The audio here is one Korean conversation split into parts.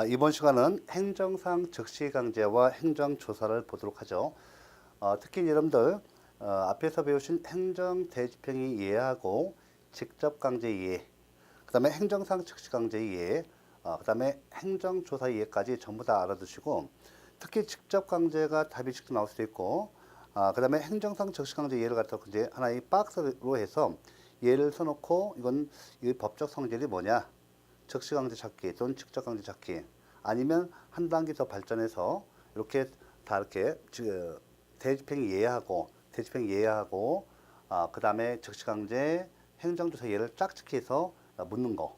이번 시간은 행정상 적시강제와 행정조사를 보도록 하죠. 특히 여러분들 앞에서 배우신 행정대집행위 이해하고 직접강제 이해, 그 다음에 행정상 적시강제 이해, 그 다음에 행정조사 이해까지 전부 다 알아두시고, 특히 직접강제가 답이 직접 나올 수도 있고, 그 다음에 행정상 적시강제 이해를 갖다가 이제 하나의 박스로 해서 예를 써놓고 이건 이 법적 성질이 뭐냐, 적시강제 찾기 또는 직접강제 찾기, 아니면 한 단계 더 발전해서 이렇게 다 이렇게 대집행 예하고 그 다음에 적시강제 행정조사 예를 짝짓기 해서 묻는 거,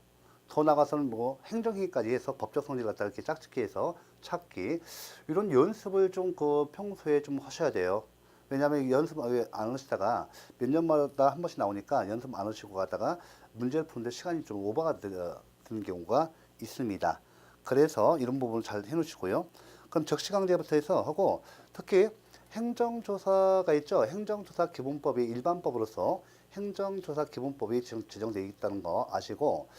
더 나가서는 뭐 행정행위까지 해서 법적 성질 갖다 이렇게 짝짓기 해서 찾기, 이런 연습을 좀 평소에 좀 하셔야 돼요. 왜냐하면 연습 안 하시다가 몇 년마다 한 번씩 나오니까 연습 안 하시고 가다가 문제를 푸는데 시간이 좀 오버가 드는 경우가 있습니다. 그래서 이런 부분을 잘 해놓으시고요. 그럼 적시강제부터 해서 하고, 특히 행정조사가 있죠. 행정조사 기본법이 일반법으로서 행정조사 기본법이 지금 제정되어 있다는 거 아시고,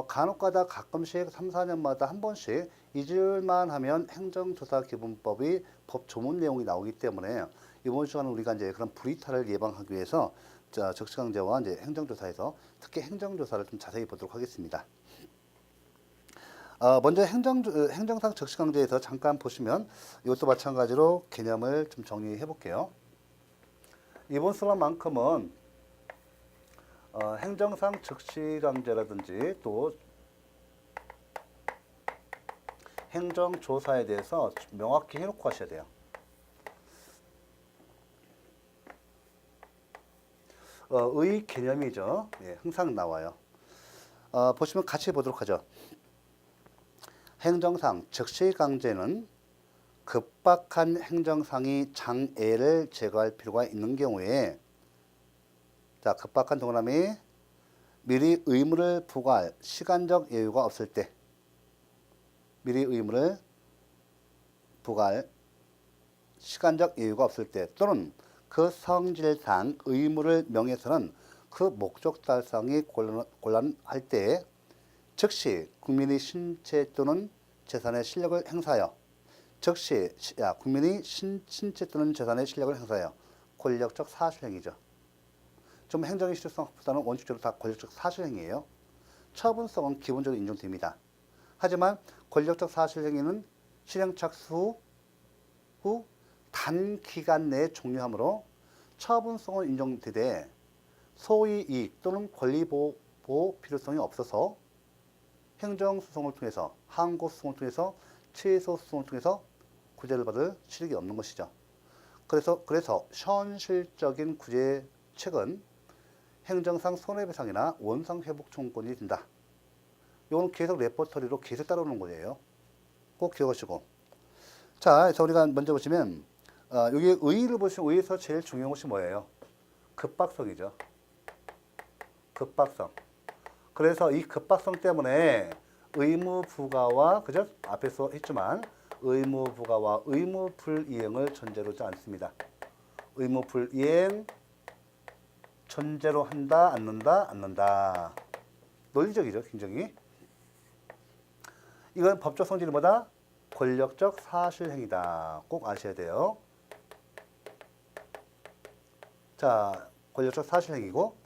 간혹가다 가끔씩 3, 4년마다 한 번씩 잊을만 하면 행정조사 기본법이 법 조문 내용이 나오기 때문에 이번 시간은 우리가 이제 그런 불이탈을 예방하기 위해서 적시강제와 이제 행정조사에서 특히 행정조사를 좀 자세히 보도록 하겠습니다. 먼저 행정상 적시강제에서 잠깐 보시면 이것도 마찬가지로 개념을 좀 정리해 볼게요. 이번 수업만큼은 행정상 적시강제라든지 또 행정조사에 대해서 명확히 해놓고 하셔야 돼요. 의 개념이죠. 예, 항상 나와요. 보시면 같이 보도록 하죠. 행정상 적시강제는 급박한 행정상의 장애를 제거할 필요가 있는 경우에, 자, 급박한 동그라미, 미리 의무를 부과할 시간적 여유가 없을 때, 미리 의무를 부과할 시간적 여유가 없을 때, 또는 그 성질상 의무를 명해서는 그 목적 달성이 곤란할 때, 즉시 국민의 신체 또는 재산의 실력을 행사하여, 국민이 신체 또는 재산의 실력을 행사하여 권력적 사실행위죠. 좀 행정의 실효성보다는 원칙적으로 다 권력적 사실행위예요. 처분성은 기본적으로 인정됩니다. 하지만 권력적 사실행위는 실행 착수 후 단기간 내에 종료하므로 처분성은 인정되되 소위 이익 또는 권리 보호 필요성이 없어서 행정소송을 통해서, 항고소송을 통해서, 취소소송을 통해서 구제를 받을 실익이 없는 것이죠. 그래서 현실적인 구제책은 행정상 손해배상이나 원상회복 청구권이 된다. 이건 계속 레퍼토리로 계속 따라오는 거예요. 꼭 기억하시고. 자, 그래서 우리가 먼저 보시면 여기 의의를 보시면 의의에서 제일 중요한 것이 뭐예요? 급박성이죠. 급박성. 그래서 이 급박성 때문에 의무 부과와, 그죠? 앞에서 했지만 의무 부과와 의무 불이행을 전제로 하지 않습니다. 의무 불이행 전제로 한다, 않는다, 않는다. 논리적이죠, 굉장히. 이건 법적 성질이 뭐다? 권력적 사실행위다. 꼭 아셔야 돼요. 자, 권력적 사실행위고,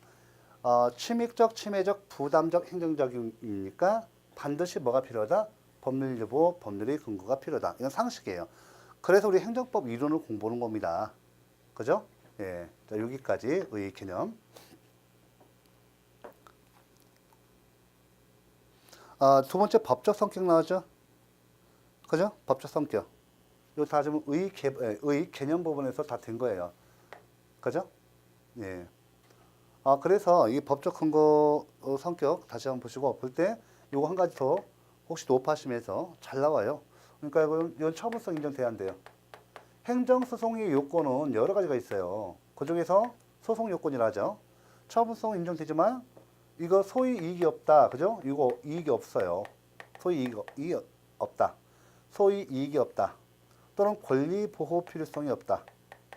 침익적, 침해적, 부담적 행정적이니까 반드시 뭐가 필요하다? 법률 여부, 법률의 근거가 필요하다. 이건 상식이에요. 그래서 우리 행정법 이론을 공부하는 겁니다. 그죠? 예. 자, 여기까지 의 개념. 두 번째 법적 성격 나오죠? 그죠? 법적 성격. 이거 다 지금 의 개념 부분에서 다 된 거예요. 그죠? 예. 그래서 이 법적 근거 성격 다시 한번 보시고, 볼 때 요거 한 가지 더 혹시 높아시면서 잘 나와요. 그러니까 이건 처분성 인정돼야 한대요. 행정소송의 요건은 여러 가지가 있어요. 그 중에서 소송 요건이라 하죠. 처분성 인정되지만 이거 소위 이익이 없다. 그죠? 이거 이익이 없어요. 소위 이익이 없다. 소위 이익이 없다. 또는 권리 보호 필요성이 없다.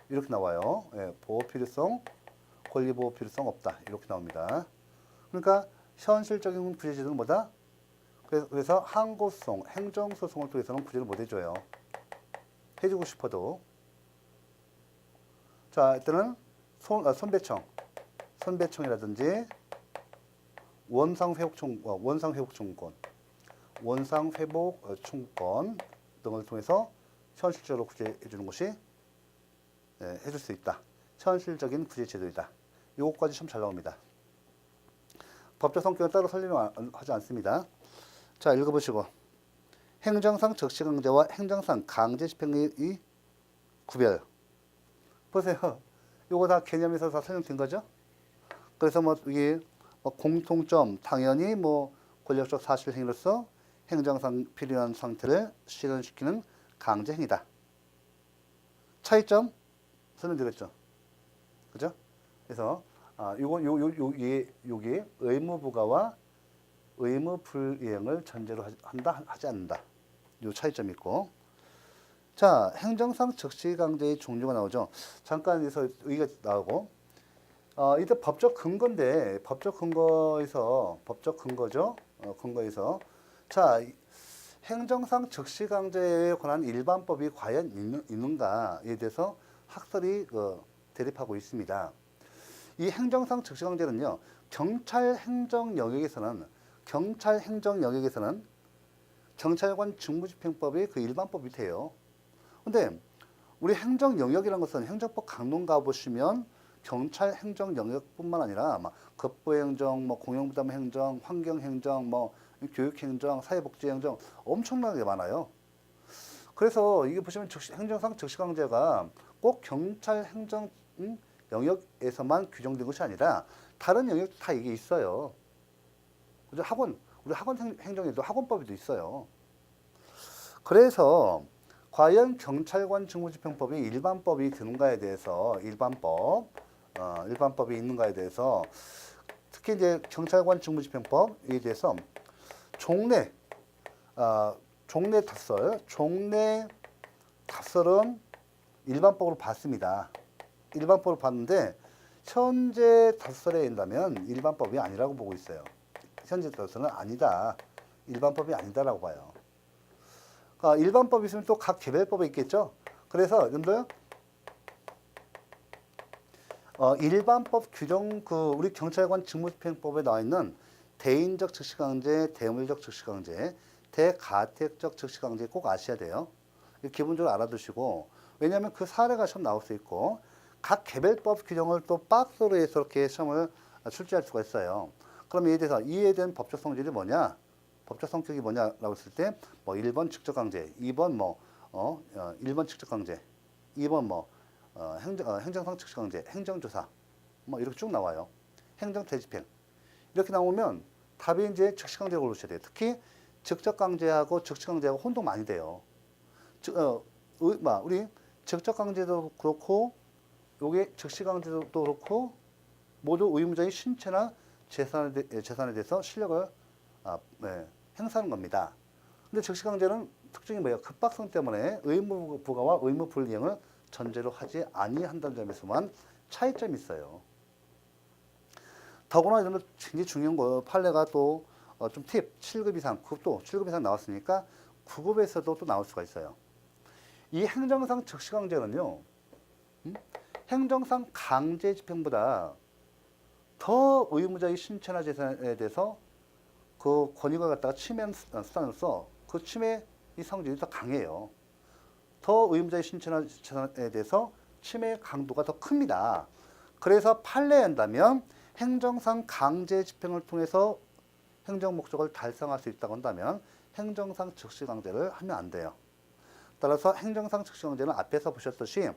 이렇게 나와요. 예, 보호 필요성, 권리 보호 필요성 없다. 이렇게 나옵니다. 그러니까 현실적인 구제제도는 뭐다? 그래서 항고소송, 행정소송을 통해서는 구제를 못 해줘요. 해주고 싶어도. 자, 일단은 손배청이라든지 원상회복청구권 등을 통해서 현실적으로 구제해 주는 것이 해줄 수 있다. 현실적인 구제 제도이다. 요것까지 참 잘 나옵니다. 법적 성격은 따로 설명하지 않습니다. 자, 읽어보시고. 행정상 적시강제와 행정상 강제 집행의 구별. 보세요. 요거 다 개념에서 다 설명된 거죠? 그래서 뭐 이게 공통점, 당연히 뭐 권력적 사실 행위로서 행정상 필요한 상태를 실현시키는 강제 행위다. 차이점 설명드렸죠. 그죠? 그래서 요게 의무 부과와 의무 불이행을 전제로 하지 않는다. 요 차이점이 있고. 자, 행정상 적시강제의 종류가 나오죠. 잠깐 여기서 의의가 나오고. 이때 법적 근거인데 법적 근거죠. 근거에서 자, 행정상 적시강제에 관한 일반법이 과연 있는가에 대해서 학설이 대립하고 있습니다. 이 행정상 적시강제는요, 경찰 행정 영역에서는 경찰관 직무집행법이 그 일반법이 돼요. 근데 우리 행정 영역이라는 것은 행정법 강론 가보시면 경찰 행정 영역뿐만 아니라 급부행정, 공영부담 행정, 환경 행정, 교육 행정, 사회복지 행정 엄청나게 많아요. 그래서 이게 보시면 행정상 적시강제가 꼭 경찰 행정 영역에서만 규정된 것이 아니라 다른 영역도 다 이게 있어요. 그죠? 우리 학원 행정에도 학원법에도 있어요. 그래서 과연 경찰관 직무집행법이 일반법이 되는가에 대해서 일반법이 있는가에 대해서 특히 이제 경찰관 직무집행법에 대해서 종래 답설은 일반법으로 봤습니다. 일반법으로 봤는데 현재 답설에 의한다면 일반법이 아니라고 보고 있어요. 현재 답설은 아니다. 일반법이 아니다라고 봐요. 일반법이 있으면 또 각 개별법에 있겠죠. 그래서 여러분들 일반법 규정 우리 경찰관 직무집행법에 나와 있는 대인적 적시강제, 대물적 적시강제, 대가택적 적시강제 꼭 아셔야 돼요. 기본적으로 알아두시고, 왜냐하면 그 사례가 시험 나올 수 있고 각 개별법 규정을 또 박스로 해서 이렇게 시험을 출제할 수가 있어요. 그럼 이에 대해서 이에 대한 법적 성질이 뭐냐? 법적 성격이 뭐냐라고 했을 때 1번 직접강제, 2번 1번 직접강제, 2번 행정상 적시강제, 행정조사 이렇게 쭉 나와요. 행정대집행 이렇게 나오면 답이 이제 적시강제로 고르셔야 돼요. 특히 직접강제하고 적시강제하고 혼동 많이 돼요. 우리 직접강제도 그렇고 요게 적시강제도 그렇고 모두 의무자의 신체나 재산에 대해서 실력을 행사하는 겁니다. 근데 적시강제는 특징이 뭐예요? 급박성 때문에 의무 부과와 의무 불이행을 전제로 하지 아니한다는 점에서만 차이점이 있어요. 더구나 이런 거 굉장히 중요한 거예요. 판례가 또 좀 팁, 7급 이상, 7급 이상 나왔으니까 9급에서도 또 나올 수가 있어요. 이 행정상 적시강제는요, 행정상 강제 집행보다 더 의무자의 신체나 재산에 대해서 그 권익을 갖다가 침해하는 수단으로서 그 침해 이 성질이 더 강해요. 더 의무자의 신체나 재산에 대해서 침해 강도가 더 큽니다. 그래서 판례한다면 행정상 강제 집행을 통해서 행정 목적을 달성할 수 있다고 한다면 행정상 적시강제를 하면 안 돼요. 따라서 행정상 적시강제는 앞에서 보셨듯이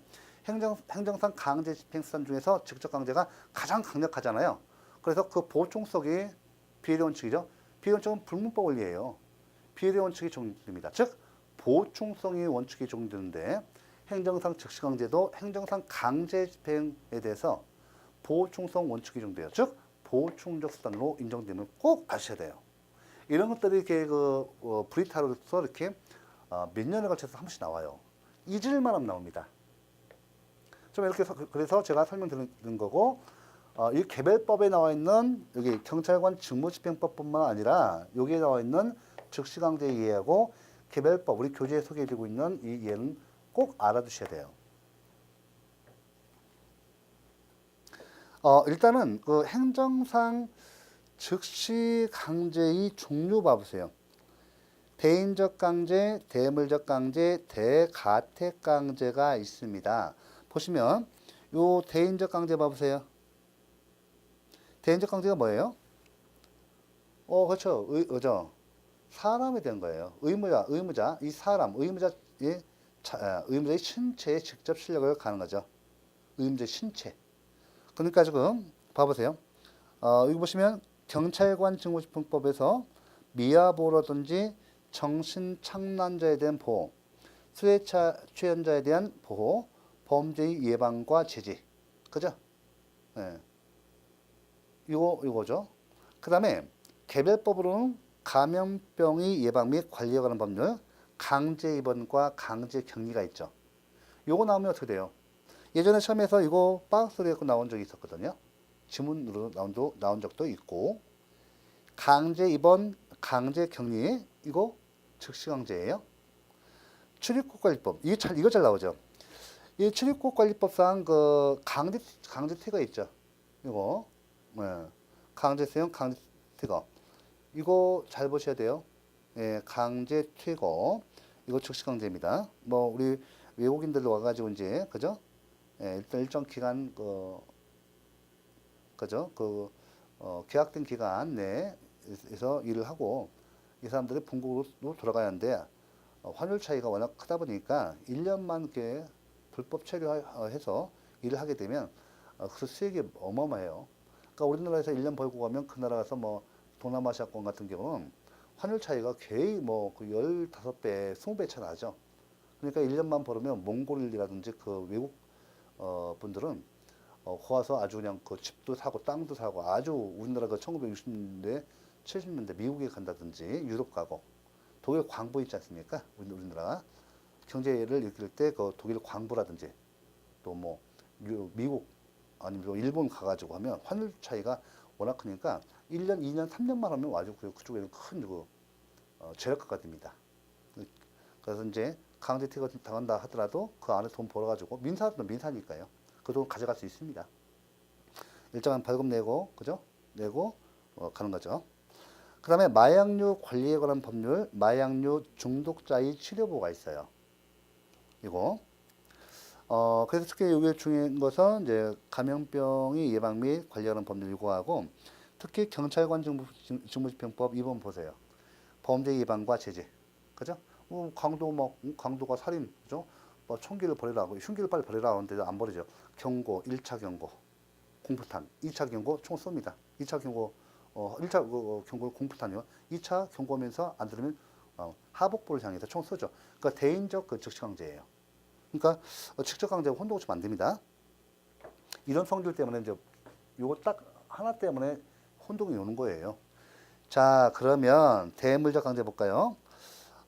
행정상 강제 집행 수단 중에서 직접강제가 가장 강력하잖아요. 그래서 그 보충성이 비례 원칙이죠. 비례 원칙은 불문법 원리예요. 비례 원칙이 적용됩니다. 즉 보충성이 원칙이 적용되는데 행정상 적시강제도 행정상 강제 집행에 대해서 보충성 원칙이 적용돼요. 즉 보충적 수단으로 인정됨을 꼭 아셔야 돼요. 이런 것들이 이렇게 브리타로서 이렇게 몇 년에 걸쳐서 한 번씩 나와요. 잊을만 하면 나옵니다. 좀 이렇게 그래서 제가 설명드리는 거고 이 개별법에 나와 있는 여기 경찰관 직무집행법뿐만 아니라 여기에 나와 있는 즉시강제 이해하고 개별법, 우리 교재에 소개해드리고 있는 이 예는 꼭 알아두셔야 돼요. 일단은 그 행정상 즉시강제의 종류 봐보세요. 대인적 강제, 대물적 강제, 대가택 강제가 있습니다. 보시면 요 대인적 강제 봐보세요. 대인적 강제가 뭐예요? 그렇죠. 그죠. 사람이 된 거예요. 의무자, 이 사람, 의무자의 신체에 직접 실력을 가는 거죠. 의무자의 신체. 그러니까 지금 봐보세요. 여기 보시면 경찰관 직무집행법에서 미아보호라든지 정신착란자에 대한 보호, 수혜차 취연자에 대한 보호, 범죄의 예방과 제지, 그죠? 예. 이거죠. 그 다음에 개별법으로는 감염병의 예방 및 관리에 관한 법률, 강제 입원과 강제 격리가 있죠. 요거 나오면 어떻게 돼요? 예전에 시험에서 이거 박스로 해서 나온 적이 있었거든요. 지문으로 나온 적도 있고, 강제 입원, 강제 격리, 이거 즉시강제예요. 출입국관리법, 이거 잘 나오죠. 이 출입국관리법상 그 강제 퇴거 있죠. 이거 강제수용, 강제퇴거. 이거 잘 보셔야 돼요. 예, 강제퇴거. 이거 즉시강제입니다. 뭐 우리 외국인들 와가지고 이제 그죠? 예, 일정 기간 그죠? 계약된 기간 내에서 일을 하고 이 사람들이 본국으로 돌아가야 하는데 환율 차이가 워낙 크다 보니까 1년만 이렇게 불법 체류해서 일을 하게 되면 그 수익이 어마어마해요. 그러니까 우리나라에서 1년 벌고 가면 그 나라 가서 뭐 동남아시아권 같은 경우는 환율 차이가 거의 뭐그 15배, 20배 차 나죠. 그러니까 1년만 벌으면 몽골이라든지 그 외국 분들은 와서 아주 그냥 그 집도 사고 땅도 사고 아주 우리나라 그 1960년대, 70년대 미국에 간다든지 유럽 가고 독일 광부 있지 않습니까? 우리나라 경제를 일으킬 때 그 독일 광부라든지 또 뭐 미국 아니면 일본 가가지고 하면 환율 차이가 워낙 크니까 1년, 2년, 3년만 하면 아주 그쪽에는 큰 재력가가 됩니다. 그래서 이제 강제 퇴거 당한다 하더라도 그 안에 돈 벌어가지고 민사니까요. 그 돈 가져갈 수 있습니다. 일정한 벌금 내고 그죠? 내고 가는 거죠. 그 다음에 마약류 관리에 관한 법률, 마약류 중독자의 치료보가 있어요. 이거. 그래서 특히 여기 중요한 것은 이제 감염병의 예방 및 관리에 관한 법률 이거하고 특히 경찰관 직무집행법 이번 보세요. 범죄 예방과 제재. 그죠? 강도가 살인, 그죠? 뭐 총기를 버리라, 흉기를 빨리 버리라 하는데도 안 버리죠. 경고, 1차 경고, 공포탄, 2차 경고 총 쏩니다. 2차 경고, 1차 경고 공포탄이요. 2차 경고하면서 안 들으면 하복부를 향해서 총 쏘죠. 그러니까 대인적 그 즉시강제예요. 그러니까 직접 강제하고 혼동 치면 안 됩니다. 이런 성질 때문에 이제 요거 딱 하나 때문에 혼동이 오는 거예요. 자, 그러면 대물적 강제 볼까요?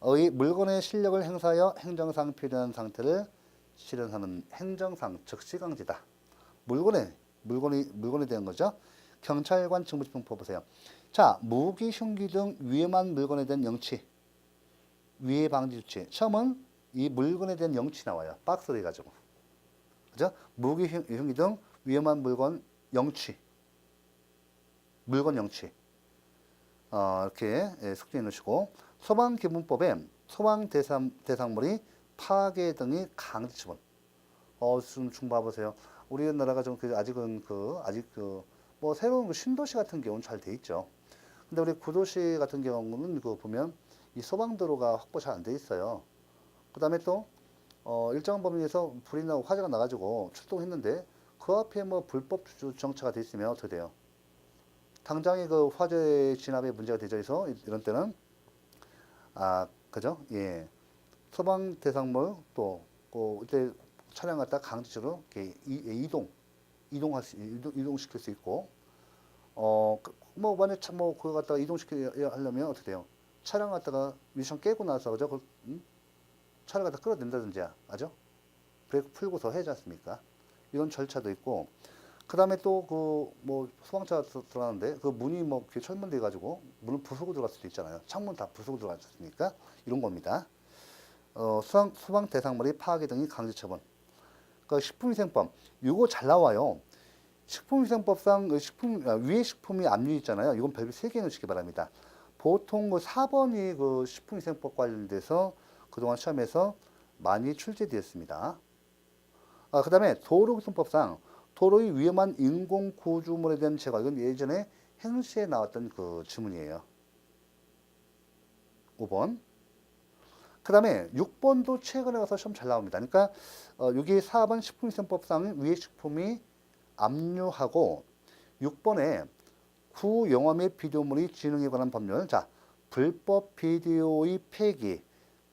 의 물건의 실력을 행사하여 행정상 필요한 상태를 실현하는 행정상 즉시강제다. 물건에 대한 거죠. 경찰관 직무집행법 보세요. 자, 무기, 흉기 등 위험한 물건에 대한 영치, 위해 방지 조치. 시험은 이 물건에 대한 영치 나와요. 박스로 해가지고. 그죠? 무기, 흉기 등 위험한 물건 영치. 물건 영치. 이렇게 숙지해 놓으시고, 소방기본법에 소방 대상물이 파괴 등의 강제 처분. 좀 봐보세요. 우리나라가 좀 아직은 뭐 새로운 신도시 같은 경우는 잘 돼 있죠. 근데 우리 구도시 같은 경우는 보면 이 소방도로가 확보 잘 안 돼 있어요. 그 다음에 또 일정한 범위에서 불이 나고 화재가 나가지고 출동했는데 그 앞에 뭐 불법 정차가 돼 있으면 어떻게 돼요? 당장에 그 화재 진압에 문제가 되죠. 그래서 이런 때는 그죠? 예. 소방 대상물 또 이때 차량 갖다 강제적으로 이동시킬 수 있고 뭐 만약 그거 갖다가 이동시키려면 어떻게 돼요? 차량 갖다가 미션 깨고 나서 그죠? 차를 갖다 끌어낸다든지 하죠? 브레이크 풀고서 해야지 않습니까? 이런 절차도 있고 그 다음에 또 그 뭐 소방차 들어가는데 그 문이 뭐 이렇게 철문돼 가지고 문을 부수고 들어갈 수도 있잖아요. 창문 다 부수고 들어갈 수 있으니까 이런 겁니다. 소방 대상물의 파괴 등의 강제 처분. 그러니까 식품위생법 이거 잘 나와요. 식품위생법상 위에 식품이 압류 있잖아요. 이건 별표 3개 넣으시기 바랍니다. 보통 그 4번이 그 식품위생법 관련돼서 그동안 시험에서 많이 출제되었습니다. 그 다음에 도로교통법상 도로의 위험한 인공 구조물에 대한 제거. 이건 예전에 행시에 나왔던 그 지문이에요. 5번. 그 다음에 6번도 최근에 와서 시험 잘 나옵니다. 그러니까 여기 4번 식품위생법상 위의 식품이 압류하고 6번에 구영화 및 비디오물의 진흥에 관한 법률. 자, 불법 비디오의 폐기,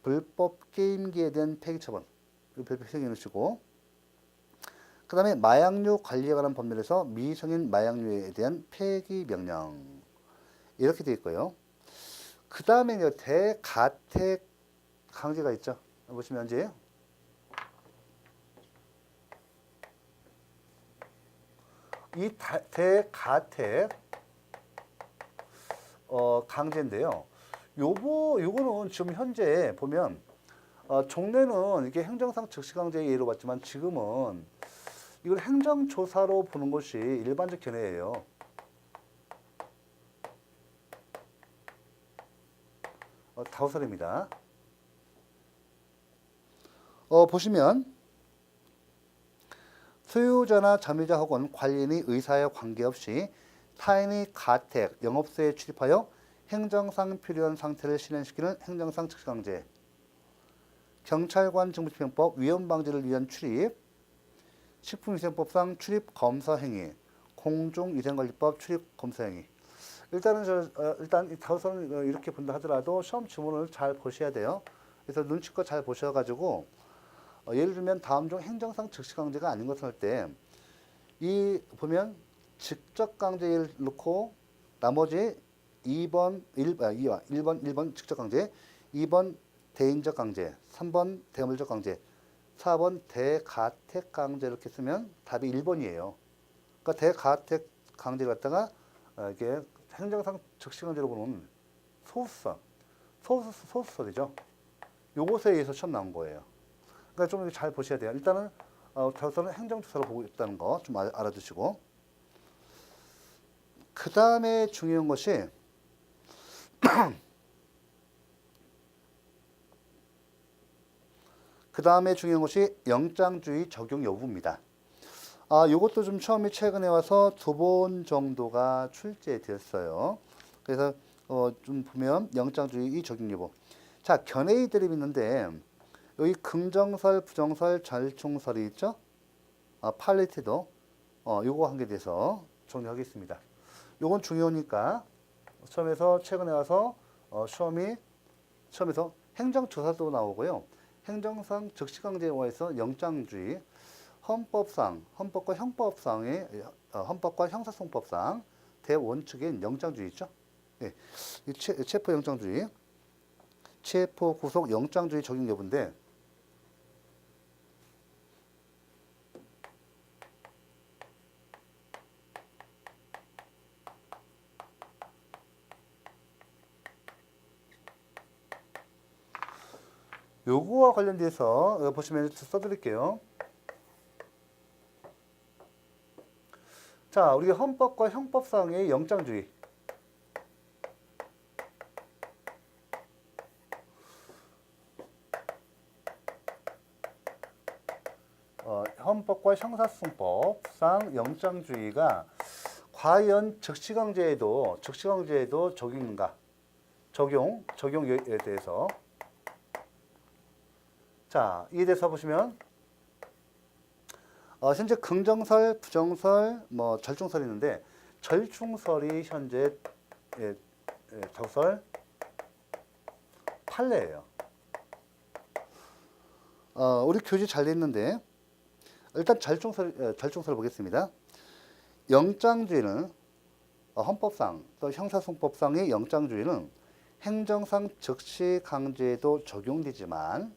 불법 게임기에 대한 폐기 처분. 별표 3개 넣으시고, 그 다음에 마약류 관리에 관한 법률에서 미성인 마약류에 대한 폐기 명령. 이렇게 되어 있고요. 그 다음에 대가택 강제가 있죠. 보시면 이제 이 대가택 강제인데요. 요거는 지금 현재 보면 종래는 이게 행정상 즉시강제의 예로 봤지만 지금은 이걸 행정조사로 보는 것이 일반적 견해예요. 다우설입니다. 보시면 소유자나 점유자 혹은 관리인의 의사에 관계없이 타인의 가택, 영업소에 출입하여 행정상 필요한 상태를 실현시키는 행정상 즉시강제. 경찰관 직무집행법 위험방지를 위한 출입, 식품위생법상 출입검사행위, 공중위생관리법 출입검사행위. 일단 이 다우설은 이렇게 본다 하더라도 시험 지문을 잘 보셔야 돼요. 그래서 눈치껏 잘 보셔가지고 예를 들면 다음 중 행정상 즉시강제가 아닌 것을 할 때 이 보면 직접강제를 넣고 나머지 1번 직접강제, 2번 대인적 강제, 3번 대물적 강제, 4번 대가택 강제 이렇게 쓰면 답이 1번이에요. 그러니까 대가택 강제를 갖다가 이게 행정상 즉시강제로 보는 소수설이죠. 요것에 의해서 시험 나온 거예요. 그러니까 좀 잘 보셔야 돼요. 일단은 저서는 행정조사로 보고 있다는 거 좀 알아두시고, 그 다음에 중요한 것이 영장주의 적용 여부입니다. 요것도 좀 시험이 최근에 와서 2번 정도가 출제되었어요. 그래서 좀 보면 영장주의 적용 여부. 자, 견해의 대립이 있는데 여기 긍정설, 부정설, 절충설이 있죠. 팔리티도 요거 한 개 대해서 정리하겠습니다. 요건 중요하니까 시험에서 최근에 와서 시험에서 행정조사도 나오고요. 행정상 즉시강제와에서 영장주의, 헌법과 형사소송법상 대원칙인 영장주의 있죠. 예, 체포 영장주의, 체포 구속 영장주의 적용 여부인데 요거와 관련돼서 보시면 써드릴게요. 자, 우리 헌법과 형법상의 영장주의. 헌법과 형사소송법상 영장주의가 과연 즉시강제에도 적용인가? 적용에 대해서. 자, 이에 대해서 보시면 현재 긍정설, 부정설, 절충설이 있는데 절충설이 현재 적설 판례예요. 우리 교재 잘 돼 있는데 일단 절충설 보겠습니다. 영장주의는 헌법상 또 형사소송법상의 영장주의는 행정상 즉시강제에도 적용되지만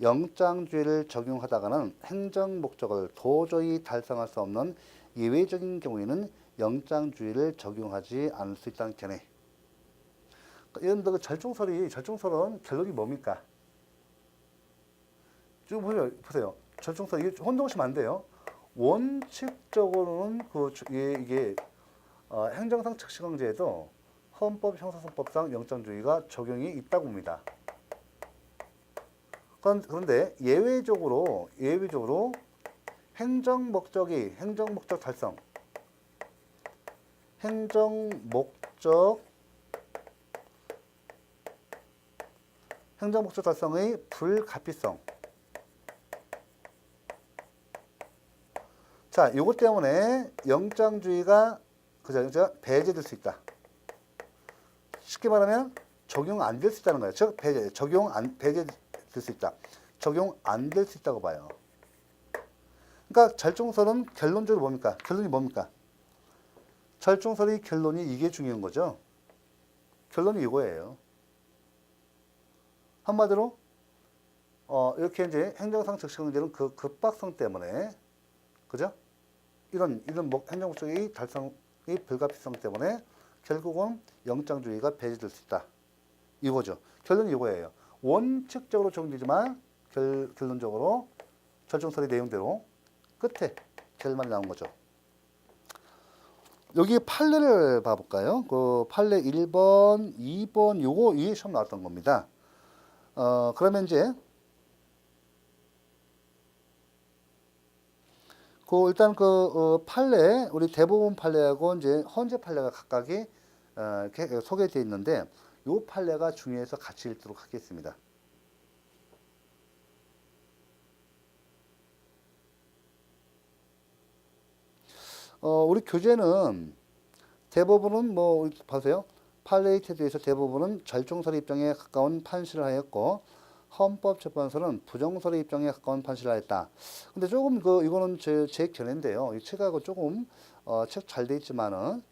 영장주의를 적용하다가는 행정 목적을 도저히 달성할 수 없는 예외적인 경우에는 영장주의를 적용하지 않을 수 있다는 견해. 이런 그 절충설은 결론이 뭡니까? 쭉 보세요. 절충설 이게 혼동하시면 안 돼요. 원칙적으로는 이게 행정상 즉시강제에도 헌법 형사소송법상 영장주의가 적용이 있다고 봅니다. 그런데 예외적으로 행정목적 달성, 행정목적 달성의 불가피성. 자, 요것 때문에 영장주의가 그저 배제될 수 있다. 쉽게 말하면 적용 안 될 수 있다는 거예요. 즉 배제될 수 있다. 적용 안 될 수 있다고 봐요. 그러니까 절충설은 결론적으로 뭡니까? 결론이 뭡니까? 절충설의 결론이 이게 중요한 거죠. 결론이 이거예요. 한마디로 이렇게 이제 행정상 즉시강제는 그 급박성 때문에, 그죠? 이런 행정목적의 달성의 불가피성 때문에 결국은 영장주의가 배제될 수 있다. 이거죠. 결론이 이거예요. 원칙적으로 적용되지만 결론적으로 절충설의 내용대로 끝에 결말이 나온 거죠. 여기 판례를 봐볼까요? 그 판례 1번, 2번 요거 이게 시험 나왔던 겁니다. 그러면 이제 일단 판례 우리 대법원 판례하고 이제 헌재 판례가 각각이 이렇게 소개되어 있는데 요 판례가 중요해서 같이 읽도록 하겠습니다. 우리 교재는 대법원은 뭐 보세요. 판례의 태도에서 대법원은 절충설의 입장에 가까운 판시를 하였고 헌법재판소는 부정설의 입장에 가까운 판시를 하였다. 근데 조금 이거는 제 견해인데요. 이 책하고 조금 책 잘 돼 있지만은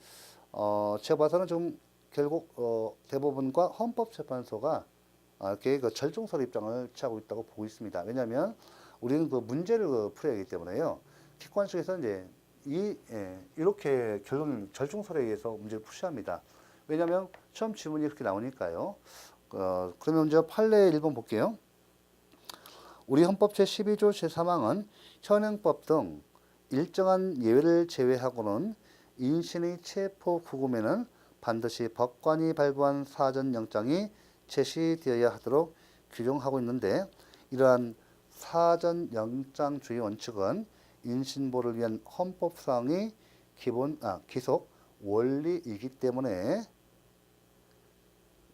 제가 봐서는 좀 결국 대법원과 헌법재판소가 이렇게 절충설의 입장을 취하고 있다고 보고 있습니다. 왜냐하면 우리는 문제를 풀어야 하기 때문에요. 객관식에서 이제 이렇게 절충설에 의해서 문제를 푸시합니다. 왜냐하면 시험 지문이 이렇게 나오니까요. 그러면 이제 판례 1번 볼게요. 우리 헌법 제12조 제3항은 현행법 등 일정한 예외를 제외하고는 인신의 체포 구금에는 반드시 법관이 발부한 사전영장이 제시되어야 하도록 규정하고 있는데 이러한 사전영장주의 원칙은 인신보호를 위한 헌법상의 기속 원리이기 때문에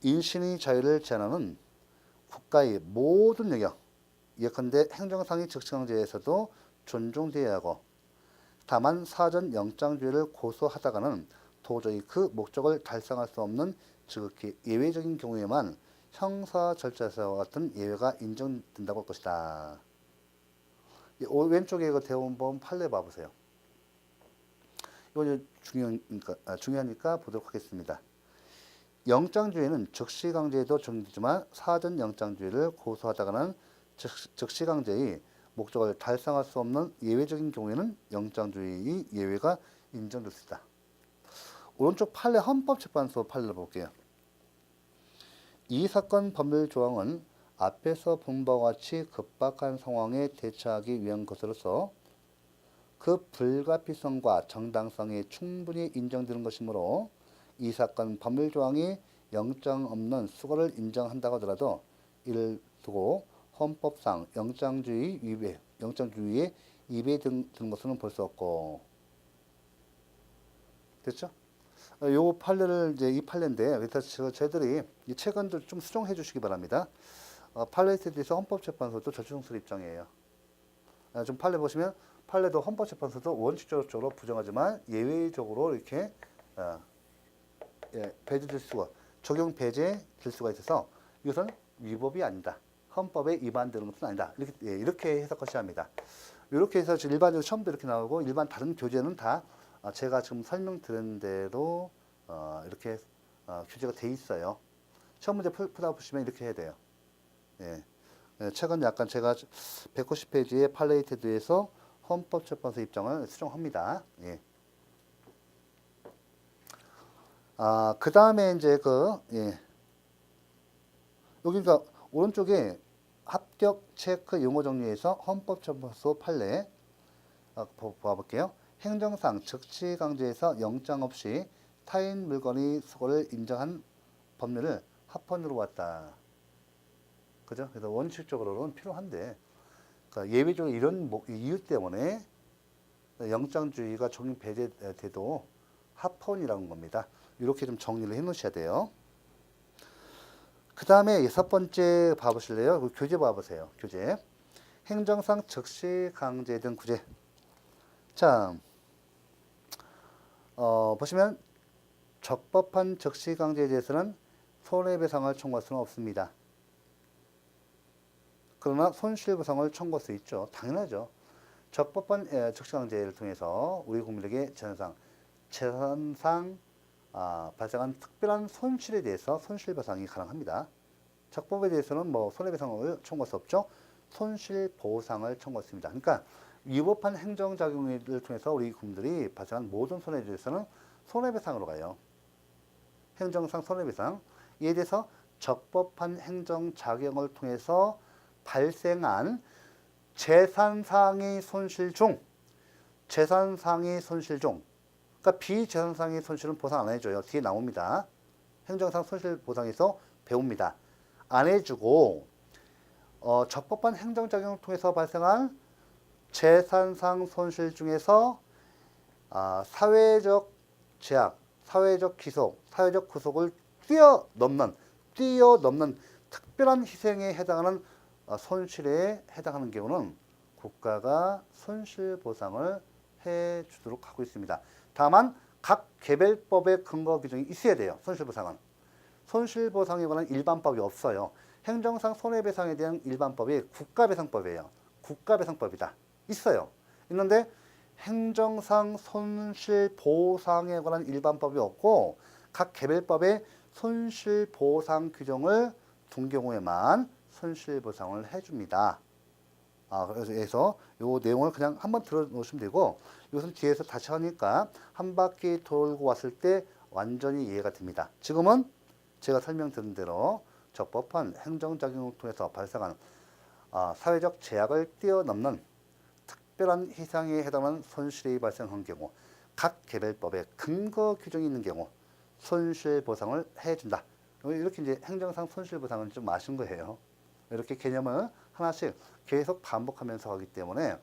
인신의 자유를 제한하는 국가의 모든 영역, 예컨대 행정상의 즉시강제에서도 존중되어야 하고 다만 사전영장주의를 고수하다가는 도저히 그 목적을 달성할 수 없는 지극히 예외적인 경우에만 형사 절차에서와 같은 예외가 인정된다고 할 것이다. 왼쪽에 대법원 판례 봐보세요. 이건 중요하니까 보도록 하겠습니다. 영장주의는 즉시강제에도 적용되지만 사전영장주의를 고수하다가는 즉시강제의 목적을 달성할 수 없는 예외적인 경우에는 영장주의의 예외가 인정될 수 있다. 오른쪽 판례 헌법재판소 판례를 볼게요. 이 사건 법률 조항은 앞에서 본 바와 같이 급박한 상황에 대처하기 위한 것으로서 그 불가피성과 정당성이 충분히 인정되는 것이므로 이 사건 법률 조항이 영장 없는 수거를 인정한다고 하더라도 이를 두고 헌법상 영장주의에 위배되는 것으로는 볼 수 없고, 됐죠? 요 판례를 이제 이 판례인데 그래서 저희들이 이 책은 좀 수정해 주시기 바랍니다. 판례에 대해서 헌법재판소도 절충설 입장이에요. 좀 판례 보시면 판례도 헌법재판소도 원칙적으로 부정하지만 예외적으로 이렇게 배제될 수가 적용 배제될 수가 있어서 이것은 위법이 아니다. 헌법에 위반되는 것은 아니다. 이렇게 해석하셔야 합니다. 이렇게 해서 일반적으로 시험도 이렇게 나오고 일반 다른 교재는 다 제가 지금 설명드린 대로 이렇게 규제가 돼 있어요. 시험 문제 풀다 보시면 이렇게 해야 돼요. 예. 책은 약간 제가 190페이지의 판례의 태도에서 헌법재판소 입장을 수정합니다. 예. 그 다음에 이제 예. 여기가 오른쪽에 합격 체크 용어 정리에서 헌법재판소 판례 봐볼게요. 행정상 즉시강제에서 영장 없이 타인 물건의 수거를 인정한 법률을 합헌으로 왔다. 그죠? 그래서 원칙적으로는 필요한데 그러니까 예외적으로 이런 이유 때문에 영장주의가 적용 배제돼도 합헌이라는 겁니다. 이렇게 좀 정리를 해 놓으셔야 돼요. 그 다음에 6번째 봐보실래요? 교재 봐보세요. 교재. 행정상 즉시강제 등 구제. 자, 보시면 적법한 즉시강제에 대해서는 손해배상을 청구할 수는 없습니다. 그러나 손실보상을 청구할 수 있죠. 당연하죠. 적법한 즉시강제를 통해서 우리 국민에게 재산상 발생한 특별한 손실에 대해서 손실보상이 가능합니다. 적법에 대해서는 뭐 손해배상을 청구할 수 없죠. 손실보상을 청구했습니다. 그러니까 위법한 행정작용을 통해서 우리 국민들이 발생한 모든 손해에 대해서는 손해배상으로 가요. 행정상 손해배상. 이에 대해서 적법한 행정작용을 통해서 발생한 재산상의 손실 중 그러니까 비재산상의 손실은 보상 안 해줘요. 뒤에 나옵니다. 행정상 손실보상에서 배웁니다. 안 해주고 적법한 행정작용을 통해서 발생한 재산상 손실 중에서 사회적 제약, 사회적 기속, 사회적 구속을 뛰어넘는 특별한 희생에 해당하는 손실에 해당하는 경우는 국가가 손실보상을 해주도록 하고 있습니다. 다만 각 개별법의 근거 규정이 있어야 돼요. 손실보상은. 손실보상에 관한 일반법이 없어요. 행정상 손해배상에 대한 일반법이 국가배상법이에요. 국가배상법이다. 있어요. 있는데 행정상 손실보상에 관한 일반법이 없고 각 개별법의 손실보상 규정을 둔 경우에만 손실보상을 해줍니다. 그래서 이 내용을 그냥 한번 들어놓으시면 되고 이것은 뒤에서 다시 하니까 한 바퀴 돌고 왔을 때 완전히 이해가 됩니다. 지금은 제가 설명드린 대로 적법한 행정작용을 통해서 발생한 사회적 제약을 뛰어넘는 특별한 희생에 해당하는 손실이 발생한 경우 각 개별법에 근거 규정이 있는 경우 손실보상을 해준다. 이렇게 이제 행정상 손실보상은 좀 아신 거예요. 이렇게 개념을 하나씩 계속 반복하면서 하기 때문에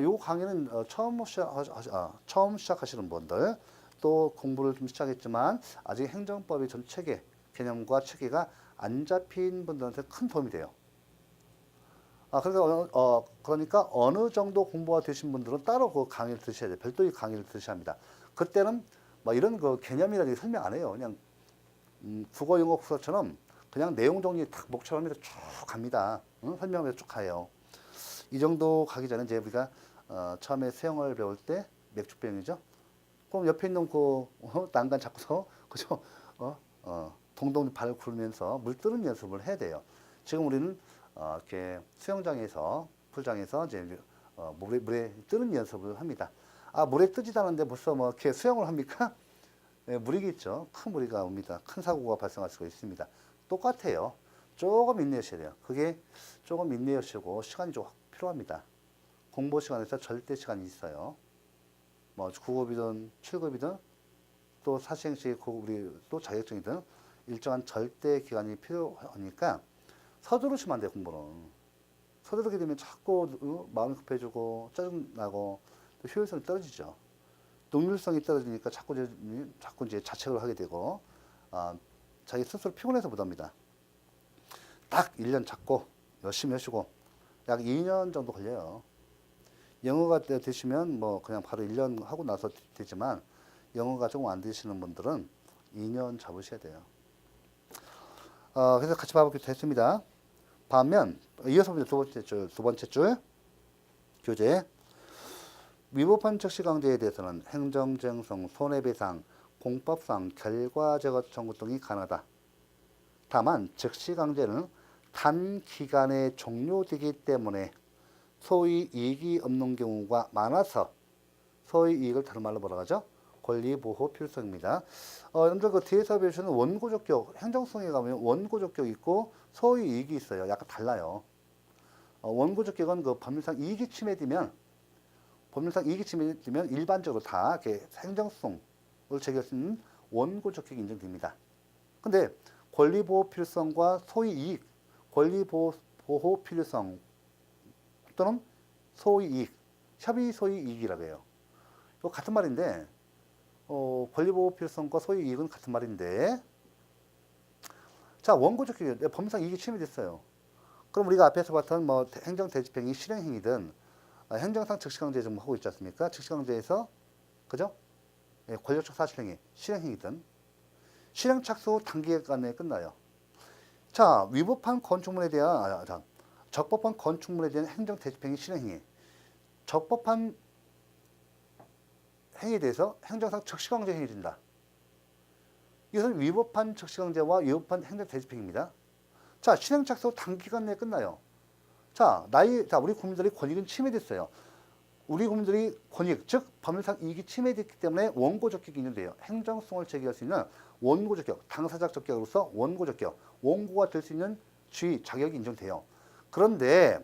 요 강의는 처음 시작하시는 분들 또 공부를 좀 시작했지만 아직 행정법의 전 체계 개념과 체계가 안 잡힌 분들한테 큰 도움이 돼요. 그러니까 어느 정도 공부가 되신 분들은 따로 그 강의를 들으셔야 돼요. 별도의 강의를 들으셔야 합니다. 그때는 뭐 이런 그 개념이라든지 설명 안 해요. 그냥 국어 영어 국어처럼 그냥 내용 정리 딱 목처럼 해서 쭉 갑니다. 설명하면서 쭉 가요. 이 정도 가기 전에 이제 우리가 처음에 수영을 배울 때 맥주병이죠. 그럼 옆에 있는 그 난간 잡고서 그죠? 동동 발을 굴면서 물 뜨는 연습을 해야 돼요. 지금 우리는 이렇게 수영장에서 풀장에서 이제 물에 뜨는 연습을 합니다. 물에 뜨지도 않는데 벌써 뭐 이렇게 수영을 합니까? 네, 물이겠죠. 큰 무리가 옵니다. 큰 사고가 발생할 수가 있습니다. 똑같아요. 조금 인내하셔야 돼요. 그게 조금 인내하시고 시간이 좀 필요합니다. 공부 시간에서 절대 시간이 있어요. 뭐 9급이든 7급이든 또 사시행시 우리 또 자격증이든 일정한 절대 기간이 필요하니까 서두르시면 안 돼요. 공부는. 서두르게 되면 자꾸 마음이 급해지고 짜증나고 또 효율성이 떨어지죠. 능률성이 떨어지니까 자꾸 이제 자책을 하게 되고 자기 스스로 피곤해서 못합니다. 딱 1년 잡고 열심히 하시고 약 2년 정도 걸려요. 영어가 되시면 뭐 그냥 바로 1년 하고 나서 되지만 영어가 조금 안 되시는 분들은 2년 잡으셔야 돼요. 그래서 같이 봐보기로 했습니다. 반면 이어서 보면 두 번째 줄 교재 위법한 즉시강제에 대해서는 행정쟁송, 손해배상, 공법상 결과제거 청구 등이 가능하다. 다만 즉시강제는 단기간에 종료되기 때문에 소위 이익이 없는 경우가 많아서 소위 이익을 다른 말로 뭐라 하죠? 권리보호 필요성입니다. 여러분들 그 뒤에서 배우시는 원고적격, 행정성에 가면 원고적격이 있고 소위 이익이 있어요. 약간 달라요. 원고적격은 그 법률상 이익이 침해되면 일반적으로 다 이렇게 행정성을 제기할 수 있는 원고적격이 인정됩니다. 근데 권리보호 필요성과 소위 이익, 권리보호 필요성 또는 소위 이익, 협의 소위 이익이라고 해요. 이거 같은 말인데 권리보호 필요성과 소위 이익은 같은 말인데 자 원고적격이 법률상 이익이 침해됐어요. 그럼 우리가 앞에서 봤던 뭐 행정대집행이 실행행위든 행정상 즉시강제 좀 하고 있지 않습니까? 즉시강제에서 그죠? 예, 권력적 사실행위 실행행위든 실행 착수 후 단기간 내에 끝나요. 자 위법한 건축물에 대한 적법한 건축물에 대한 행정대집행이 실행행위 적법한 행위에 대해서 행정상 즉시강제 행위를 된다. 이것은 위법한 즉시강제와 위법한 행정대집행입니다. 자, 실행 착수 후 단기간 내에 끝나요. 자, 우리 국민들의 권익은 침해됐어요. 우리 국민들의 권익, 즉 법률상 이익이 침해됐기 때문에 원고적격이 인정돼요. 행정성을 제기할 수 있는 원고적격, 당사자적 적격으로서 원고적격, 원고가 될 수 있는 지위, 자격이 인정돼요. 그런데요.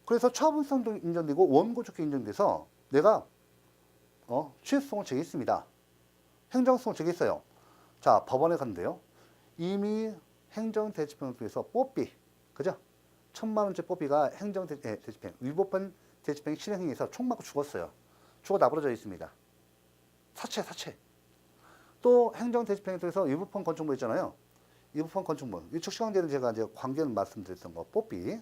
그래서 처분성도 인정되고 원고적격이 인정돼서 내가 취소성을 제기했습니다. 행정성을 제기했어요. 자, 법원에 갔는데요. 이미 행정대집행을 통해서 뽀삐, 그죠? 1,000만 원짜리 뽀삐가 행정대집행, 위법한 대집행 실행행위에서 총 맞고 죽었어요. 죽어 나부러져 있습니다. 사체. 또 행정대집행에 통해서 위법한 건축물 있잖아요. 위법한 건축물. 이 즉시강제는 제가 이제 관계는 말씀드렸던 거, 뽀삐.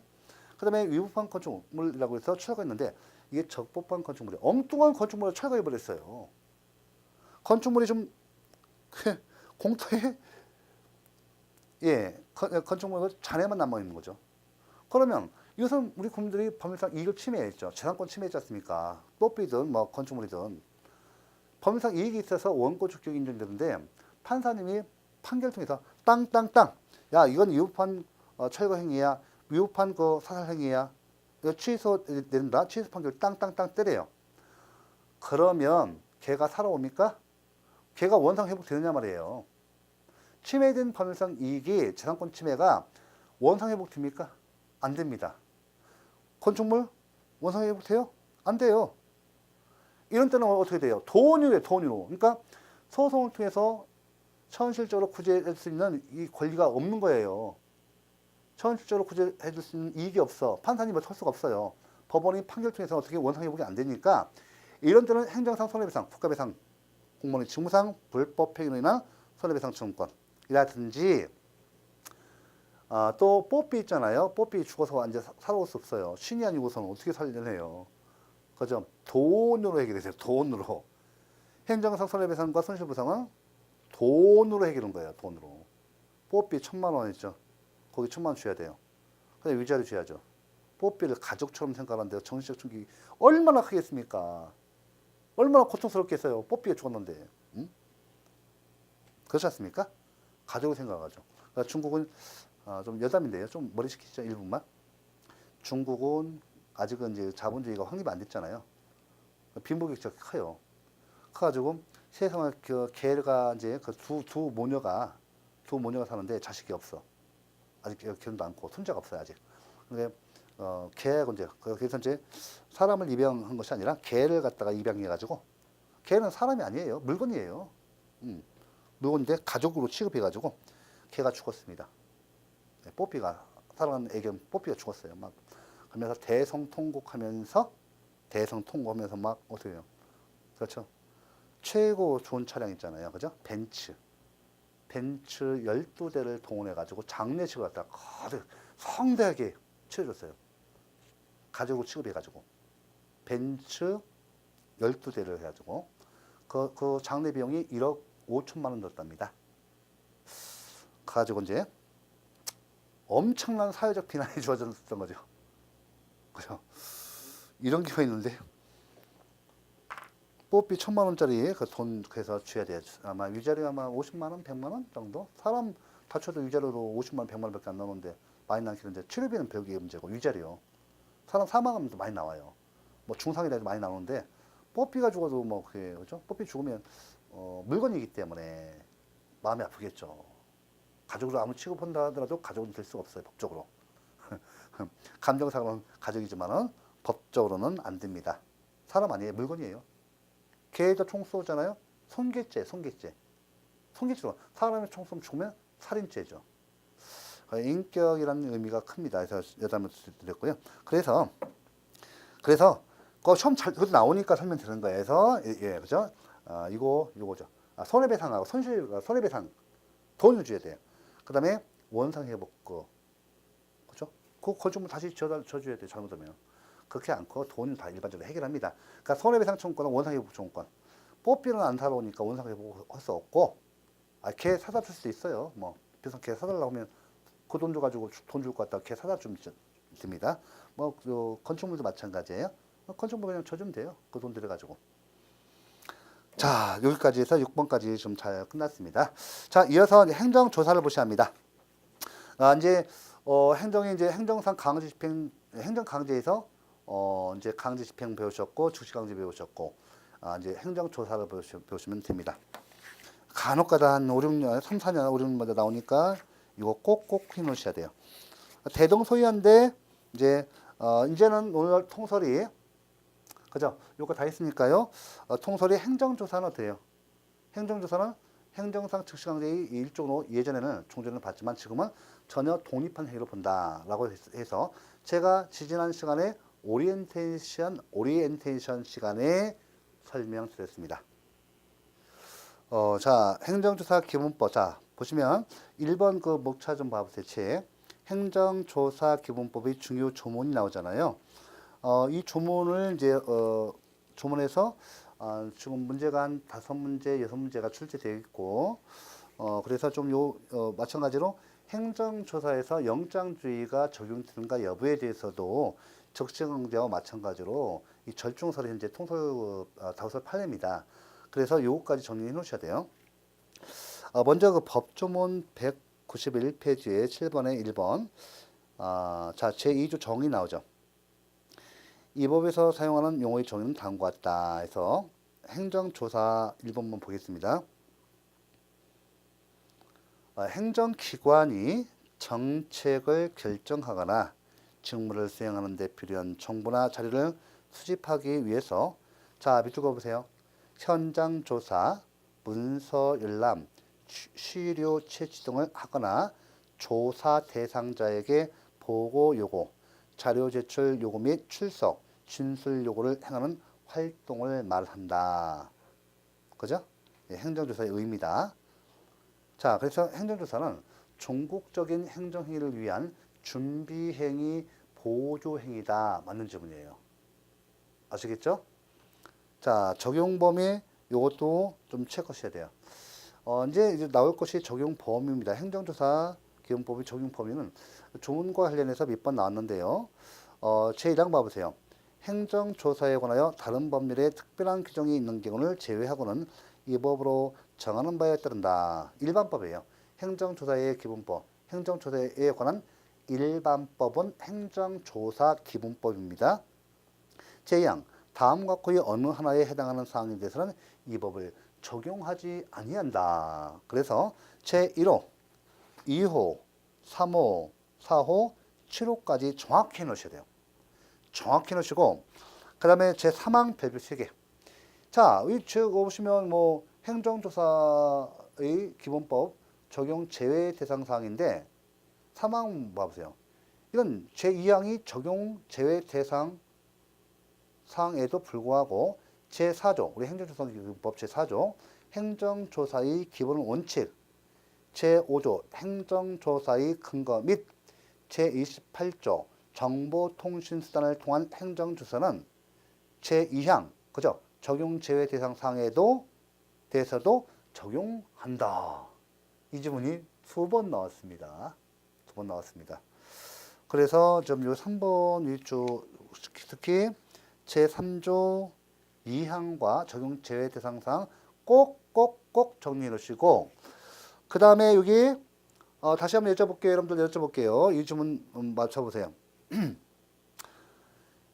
그 다음에 위법한 건축물이라고 해서 철거했는데 이게 적법한 건축물이 엉뚱한 건축물을 철거해버렸어요. 건축물이 좀 공터에 건축물이 잔해만 남아있는 거죠. 그러면 이것은 우리 국민들이 법률상 이익을 침해했죠. 재산권 침해했지 않습니까? 뽀삐든 뭐 건축물이든 법률상 이익이 있어서 원고적격이 인정되는데 판사님이 판결 통해서 땅땅땅 야 이건 위법한 철거 행위야 위법한 그 사살 행위야 이거 취소 된다 취소 판결 땅땅땅 때려요. 그러면 걔가 살아옵니까? 걔가 원상 회복되느냐 말이에요. 침해된 법률상 이익이 재산권 침해가 원상 회복됩니까? 안 됩니다. 건축물 원상 회복돼요? 안 돼요. 이런 때는 어떻게 돼요? 도원유예요, 도원유. 그러니까 소송을 통해서 현실적으로 구제할 수 있는 이 권리가 없는 거예요. 현실적으로 구제해 줄 수 있는 이익이 없어. 판사님이 뭐 할 수가 없어요. 법원이 판결 통해서 어떻게 원상 회복이 안 되니까 이런 때는 행정상 손해배상, 국가배상, 공무원의 직무상 불법 행위로 인한 손해배상 청구권이라든지 또 뽀삐 있잖아요. 뽀삐 죽어서 이제 살아올 수 없어요. 신이 아니고서는 어떻게 살려내요. 그죠? 돈으로 해결되세요. 돈으로. 행정상 손해배상과 손실보상은 돈으로 해결한 거예요. 돈으로. 뽀삐 1,000만 원 있죠. 거기 1,000만 원 줘야 돼요. 근데 위자료 줘야죠. 뽀삐를 가족처럼 생각하는데 정신적 충격이 얼마나 크겠습니까? 얼마나 고통스럽겠어요. 뽀삐에 죽었는데. 응? 그렇지 않습니까? 가족을 생각하죠. 그러니까 중국은 좀 여담인데요. 좀 머리 식히죠. 1분만. 중국은 아직은 이제 자본주의가 확립 안 됐잖아요. 빈부격차가 커요. 커가지고 세상에 그 개가 이제 그 두 모녀가 사는데 자식이 없어. 아직 결혼도 않고 손자가 없어요 아직. 근데 개하고 이제 그래서 이제 사람을 입양한 것이 아니라 개를 갖다가 입양해가지고 개는 사람이 아니에요. 물건이에요. 물건인데 가족으로 취급해가지고 개가 죽었습니다. 네, 뽀삐가 사랑하는 애견 뽀삐가 죽었어요. 막 그러면서 대성통곡하면서 막 어떻게 해요? 그렇죠. 최고 좋은 차량 있잖아요. 그죠? 벤츠 12대를 동원해가지고 장례식을 갖다가 거듭 성대하게 치러줬어요. 가족으로 취급해가지고. 벤츠 12대를 해가지고. 그 장례 비용이 1억 5천만 원 들었답니다. 가지고 이제 엄청난 사회적 비난이 주어졌던 거죠. 그죠? 이런 경우가 있는데. 뽀삐 1,000만 원짜리 그 돈 그래서 줘야 돼요. 아마 위자료 아마 50만 원, 100만 원 정도? 사람 다쳐도 위자료로 50만 원, 100만 원밖에 안 나오는데 많이 나는 게 이제 치료비는 별개 문제고 위자료. 사람 사망하면 많이 나와요. 뭐 중상이 돼도 많이 나오는데 뽀삐가 죽어도 뭐 그게 그죠? 뽀삐 죽으면 물건이기 때문에 마음이 아프겠죠. 가족으로 아무리 취급한다 하더라도 가족은 될 수가 없어요. 법적으로. 감정상으로는 가족이지만은 법적으로는 안 됩니다. 사람 아니에요. 물건이에요. 개에다 총 쏘잖아요. 손괴죄로 사람의 총 쏘면 죽으면 살인죄죠. 인격이라는 의미가 큽니다. 그래서 여덟 번 드렸고요. 그래서 그 처음 그것도 나오니까 설명드리는 거예요. 그래서 예, 그죠? 이거죠. 손해배상하고 손해배상 돈을 줘야 돼요. 그다음에 원상회복거, 그죠? 그 거주면 다시 져줘야 돼요. 잘못하면. 그렇게 않고 돈은 다 일반적으로 해결합니다. 그러니까 손해배상 청구권은 원상회복 청구권. 뽀삐는 안 살아오니까 원상회복 할 수 없고, 걔 사다 줄 수 있어요. 뭐 그래서 걔 사달라고 하면 그 돈 줘가지고 돈 줄 것 같다고 걔 사다 주면 됩니다. 뭐 건축물도 마찬가지예요. 건축물 그냥 쳐주면 돼요. 그 돈 들여가지고. 자, 여기까지 해서 6번까지 좀 잘 끝났습니다. 자, 이어서 행정조사를 보셔야 합니다. 이제 행정이 이제 행정상 강제 집행, 행정 강제에서 이제 강제 집행 배우셨고 즉시 강제 배우셨고 이제 행정조사를 배우시면 됩니다. 간혹가다 한 5, 6년, 3, 4년, 5, 6년마다 나오니까 이거 꼭꼭 해놓으셔야 돼요. 대동소이한데 이제 이제는 오늘 통설이 그죠? 요거 다 했으니까요. 통설이 행정조사는 어때요? 행정조사는 행정상 즉시강제의 일종으로 예전에는 총론을 봤지만 지금은 전혀 독립한 행위로 본다라고 해서 제가 지지난 시간에 오리엔테이션 시간에 설명드렸습니다. 자, 행정조사 기본법. 자, 보시면 1번 그 목차 좀 봐보세요. 책. 행정조사 기본법의 중요 조문이 나오잖아요. 이 조문을 이제 조문에서 지금 문제가 한 5문제, 6문제가 출제되어 있고 그래서 좀 마찬가지로 행정조사에서 영장주의가 적용되는가 여부에 대해서도 적시강제와 마찬가지로 이 절중설이 현재 통설 다우설 판례입니다. 그래서 요거까지 정리해 놓으셔야 돼요. 먼저 그 법조문 191페이지에 7번에 1번 자, 제2조 정의 나오죠. 이 법에서 사용하는 용어의 정의는 다음과 같다 해서 행정조사 1번만 보겠습니다. 행정기관이 정책을 결정하거나 직무를 수행하는 데 필요한 정보나 자료를 수집하기 위해서 자, 밑줄 그어보세요. 현장조사, 문서 열람, 시료 채취 등을 하거나 조사 대상자에게 보고 요구, 자료 제출 요구 및 출석, 진술 요구를 행하는 활동을 말한다. 그죠? 예, 행정조사의 의미다. 자, 그래서 행정조사는 종국적인 행정행위를 위한 준비행위, 보조행위다. 맞는 지문이에요. 아시겠죠? 자, 적용 범위 요것도 좀 체크하셔야 돼요. 이제 나올 것이 적용 범위입니다. 행정조사 기본법의 적용 범위는 조문과 관련해서 몇 번 나왔는데요. 제1항 봐보세요. 행정조사에 관하여 다른 법률에 특별한 규정이 있는 경우를 제외하고는 이 법으로 정하는 바에 따른다. 일반법이에요. 행정조사의 기본법, 행정조사에 관한 일반법은 행정조사 기본법입니다. 제2항 다음과 거의 어느 하나에 해당하는 사항에 대해서는 이 법을 적용하지 아니한다. 그래서 제1호, 2호, 3호, 4호, 7호까지 정확히 해놓으셔야 돼요. 정확히 해놓으시고 그 다음에 제3항 별표 3개. 자, 이 보시면 뭐 행정조사의 기본법 적용 제외 대상 사항인데 3항 봐보세요. 이건 제2항이 적용 제외 대상 사항에도 불구하고 제4조, 우리 행정조사기본법 제4조 행정조사의 기본 원칙, 제5조 행정조사의 근거 및 제28조 정보통신수단을 통한 행정조사는 제2항, 그죠? 적용 제외 대상 사항에도 대해서도 적용한다. 이 지문이 2번 나왔습니다. 2번 나왔습니다. 그래서 좀 요 3번 위주 특히 제3조 2항과 적용 제외 대상 사항 꼭꼭꼭 정리해 놓으시고 그 다음에 여기 다시 한번 여쭤볼게요. 여러분들 여쭤볼게요. 이 주문 맞춰보세요.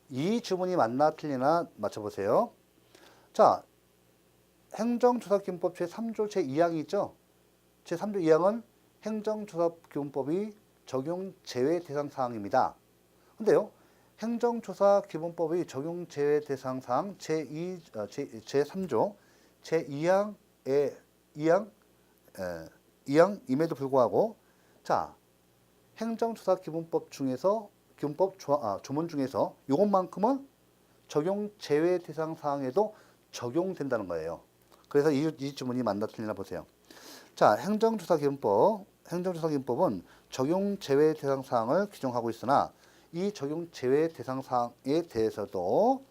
이 주문이 맞나 틀리나 맞춰보세요. 자, 행정조사기본법 제3조 제2항이 있죠. 제3조 2항은 행정조사기본법이 적용 제외 대상 사항입니다. 근데요, 행정조사기본법의 적용 제외 대상 사항 제3조 제2항의 2항임에도 불구하고 자, 행정조사기본법 중에서 기본법 조문 중에서 이것만큼은 적용 제외 대상 사항에도 적용된다는 거예요. 그래서 이 주문이 맞나 틀리나 보세요. 자, 행정조사기본법은 적용 제외 대상 사항을 규정하고 있으나 이 적용 제외 대상 사항에 대해서도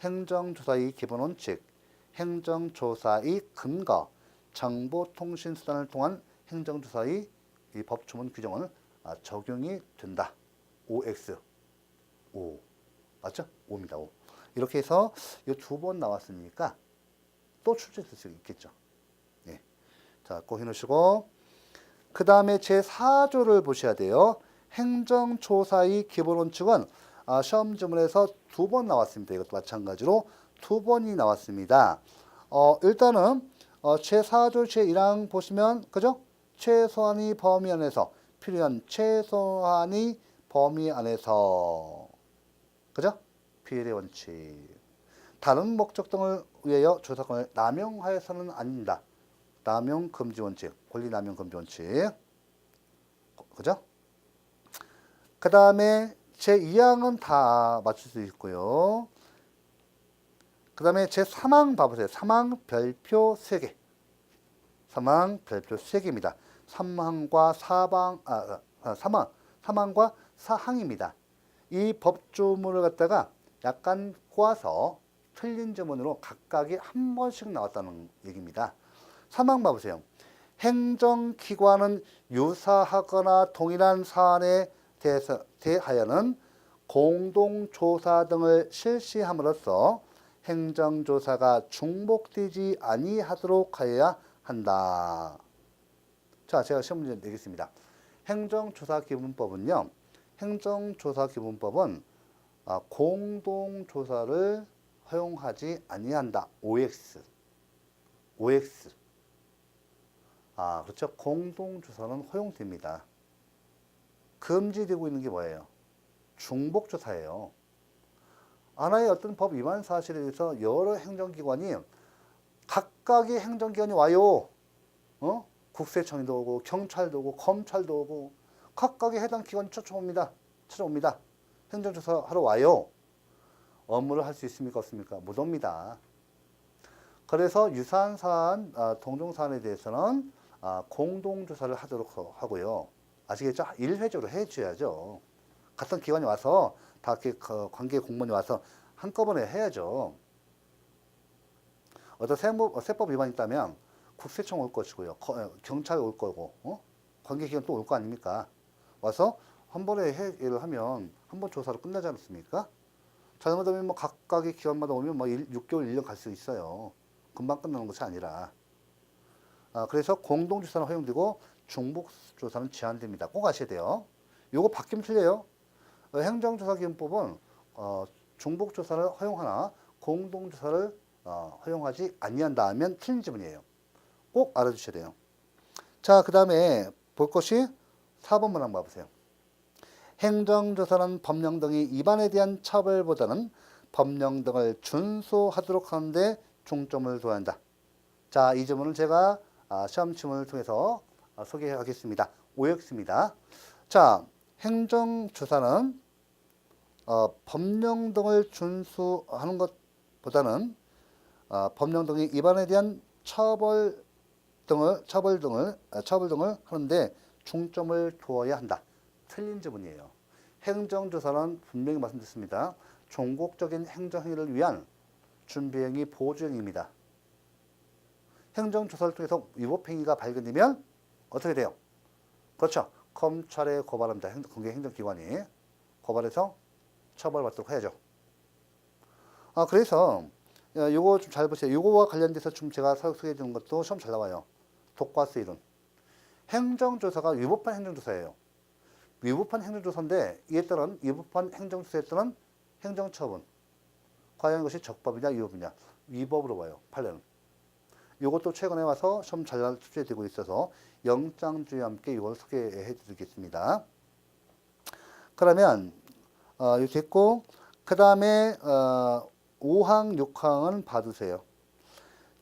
행정조사의 기본 원칙, 행정조사의 근거, 정보통신수단을 통한 행정조사의 이 법조문 규정은 적용이 된다. OX. O. 맞죠? O입니다. O. 이렇게 해서 이 두 번 나왔으니까 또 출제될 수 있겠죠. 예. 자, 꼭 해놓으시고. 그 다음에 제4조를 보셔야 돼요. 행정조사의 기본 원칙은 시험 지문에서 두 번 나왔습니다. 이것도 마찬가지로 두 번이 나왔습니다. 일단은 제4조 제1항 보시면 그죠? 최소한의 범위 안에서 필요한 최소한의 범위 안에서 그죠? 비례 원칙. 다른 목적 등을 위하여 조사권을 남용하여서는 아닙니다. 남용 금지 원칙, 권리 남용 금지 원칙. 그죠? 그 다음에 제2항은 다 맞출 수 있고요. 그 다음에 제3항 봐보세요. 3항 별표 3개. 3항 별표 3개입니다. 3항과 3항과 4항입니다. 이 법조문을 갖다가 약간 꼬아서 틀린 지문으로 각각이 한 번씩 나왔다는 얘기입니다. 3항 봐보세요. 행정기관은 유사하거나 동일한 사안에 대하여는 공동조사 등을 실시함으로써 행정조사가 중복되지 아니하도록 하여야 한다. 자, 제가 시험 문제 내겠습니다. 행정조사기본법은 공동조사를 허용하지 아니한다. OX. 그렇죠. 공동조사는 허용됩니다. 금지되고 있는 게 뭐예요? 중복조사예요. 하나의 어떤 법 위반 사실에 대해서 여러 행정기관이 각각의 행정기관이 와요. 국세청도 오고 경찰도 오고 검찰도 오고 각각의 해당 기관이 찾아옵니다. 행정조사 하러 와요. 업무를 할 수 있습니까? 없습니까? 못 옵니다. 그래서 유사한 사안, 동종사안에 대해서는 공동조사를 하도록 하고요. 아시겠죠? 1회적으로 해줘야죠. 같은 기관이 와서 다 이렇게 관계 공무원이 와서 한꺼번에 해야죠. 어떤 세법 위반이 있다면 국세청 올 것이고요. 경찰 올 거고, 관계기관 또 올 거 아닙니까? 와서 한 번에 해결을 하면 한 번 조사로 끝나지 않습니까? 잘못하면 뭐 각각의 기관마다 오면 뭐 6개월, 1년 갈 수 있어요. 금방 끝나는 것이 아니라. 그래서 공동조사는 허용되고 중복조사는 제한됩니다. 꼭 아셔야 돼요. 요거 바뀌면 틀려요. 행정조사기본법은 중복조사를 허용하나 공동조사를 허용하지 아니한다 하면 틀린 지문이에요. 꼭 알아주셔야 돼요. 자, 그 다음에 볼 것이 4번 문항 봐보세요. 행정조사는 법령 등의 위반에 대한 처벌보다는 법령 등을 준수하도록 하는데 중점을 둬야 한다. 자, 이 지문은 제가 시험 지문을 통해서 소개하겠습니다. OX입니다. 자, 행정조사는 법령 등을 준수하는 것보다는 법령 등의 위반에 대한 처벌 등을 하는데 중점을 두어야 한다. 틀린 지문이에요. 행정조사는 분명히 말씀드렸습니다. 종국적인 행정행위를 위한 준비행위 보조행위입니다. 행정조사를 통해서 위법행위가 발견되면 어떻게 돼요? 그렇죠. 검찰에 고발합니다. 공개행정기관이 고발해서 처벌받도록 해야죠. 그래서 요거 좀 잘 보세요. 요거와 관련돼서 좀 제가 소개해 주는 것도 시험 잘 나와요. 독과수 이론. 행정조사가 위법한 행정조사예요. 위법한 행정조사인데 이에 따른 위법한 행정조사에 따른 행정처분. 과연 이것이 적법이냐 위법이냐. 위법으로 봐요. 판례는. 이것도 최근에 와서 시험 잘 출제되고 있어서 영장주의와 함께 이걸 소개해 드리겠습니다. 그러면 이렇게 했고 그 다음에 5항, 6항은 봐두세요.